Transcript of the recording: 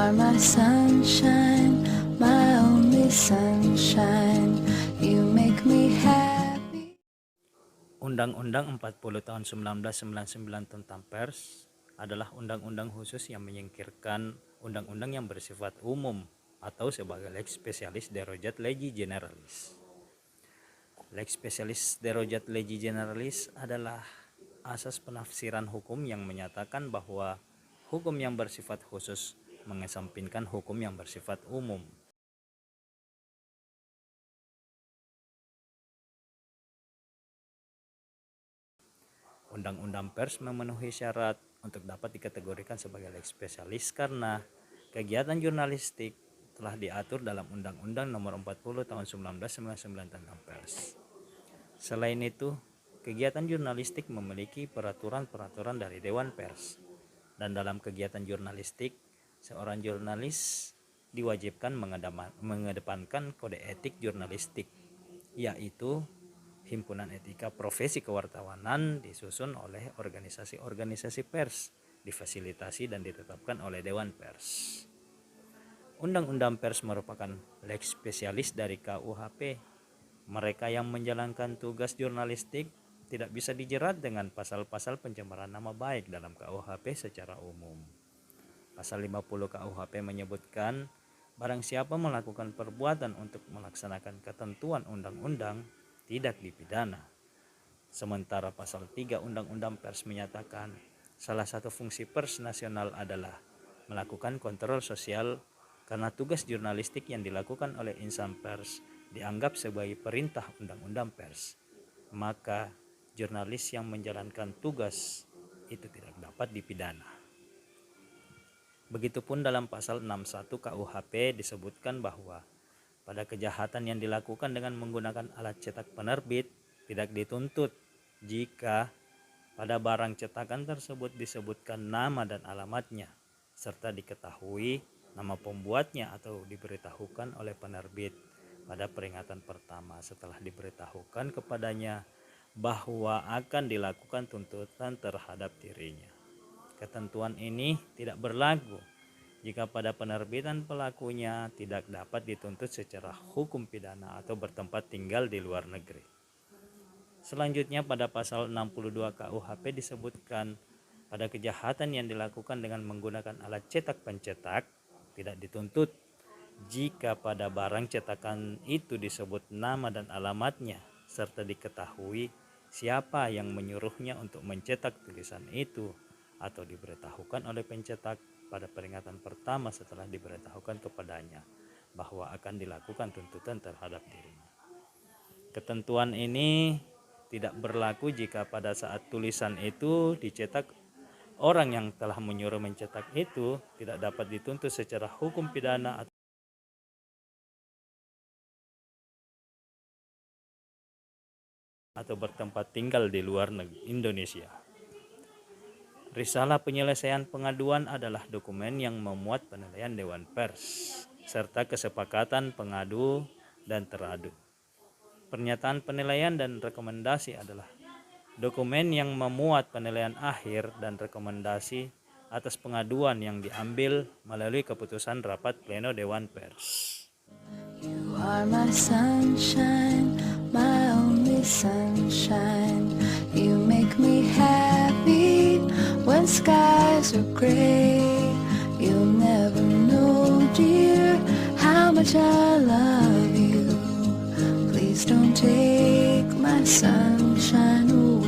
are my sunshine, my only sunshine. You make me happy. Undang-Undang 40 tahun 1999 tentang pers adalah undang-undang khusus yang menyingkirkan undang-undang yang bersifat umum atau sebagai lex specialis derogat legi generalis. Lex specialis derogat legi generalis adalah asas penafsiran hukum yang menyatakan bahwa hukum yang bersifat khusus mengesampingkan hukum yang bersifat umum. Undang-undang pers memenuhi syarat untuk dapat dikategorikan sebagai lex spesialis karena kegiatan jurnalistik telah diatur dalam Undang-Undang Nomor 40 Tahun 1999 tentang pers. Selain itu, kegiatan jurnalistik memiliki peraturan-peraturan dari Dewan Pers. Dan dalam kegiatan jurnalistik, seorang jurnalis diwajibkan mengedepankan kode etik jurnalistik, yaitu Himpunan Etika Profesi Kewartawanan disusun oleh organisasi-organisasi pers, difasilitasi dan ditetapkan oleh Dewan Pers. Undang-Undang Pers merupakan lex spesialis dari KUHP. Mereka yang menjalankan tugas jurnalistik tidak bisa dijerat dengan pasal-pasal pencemaran nama baik dalam KUHP secara umum. Pasal 50 KUHP menyebutkan barang siapa melakukan perbuatan untuk melaksanakan ketentuan undang-undang tidak dipidana. Sementara pasal 3 Undang-Undang Pers menyatakan salah satu fungsi pers nasional adalah melakukan kontrol sosial karena tugas jurnalistik yang dilakukan oleh insan pers dianggap sebagai perintah Undang-Undang Pers. Maka jurnalis yang menjalankan tugas itu tidak dapat dipidana. Begitupun dalam pasal 61 KUHP disebutkan bahwa pada kejahatan yang dilakukan dengan menggunakan alat cetak penerbit tidak dituntut jika pada barang cetakan tersebut disebutkan nama dan alamatnya serta diketahui nama pembuatnya atau diberitahukan oleh penerbit pada peringatan pertama setelah diberitahukan kepadanya bahwa akan dilakukan tuntutan terhadap dirinya. Ketentuan ini tidak berlaku jika pada penerbitan pelakunya tidak dapat dituntut secara hukum pidana atau bertempat tinggal di luar negeri. Selanjutnya pada pasal 62 KUHP disebutkan pada kejahatan yang dilakukan dengan menggunakan alat cetak pencetak tidak dituntut jika pada barang cetakan itu disebut nama dan alamatnya serta diketahui siapa yang menyuruhnya untuk mencetak tulisan itu atau diberitahukan oleh pencetak pada peringatan pertama setelah diberitahukan kepadanya bahwa akan dilakukan tuntutan terhadap dirinya. Ketentuan ini tidak berlaku jika pada saat tulisan itu dicetak orang yang telah menyuruh mencetak itu tidak dapat dituntut secara hukum pidana atau bertempat tinggal di luar Indonesia. Risalah penyelesaian pengaduan adalah dokumen yang memuat penilaian Dewan Pers serta kesepakatan pengadu dan teradu. Pernyataan penilaian dan rekomendasi adalah dokumen yang memuat penilaian akhir dan rekomendasi atas pengaduan yang diambil melalui keputusan rapat pleno Dewan Pers. You are my sunshine, my only sunshine. You make me happy when skies are gray. You'll never know, dear, how much I love you. Please don't take my sunshine away.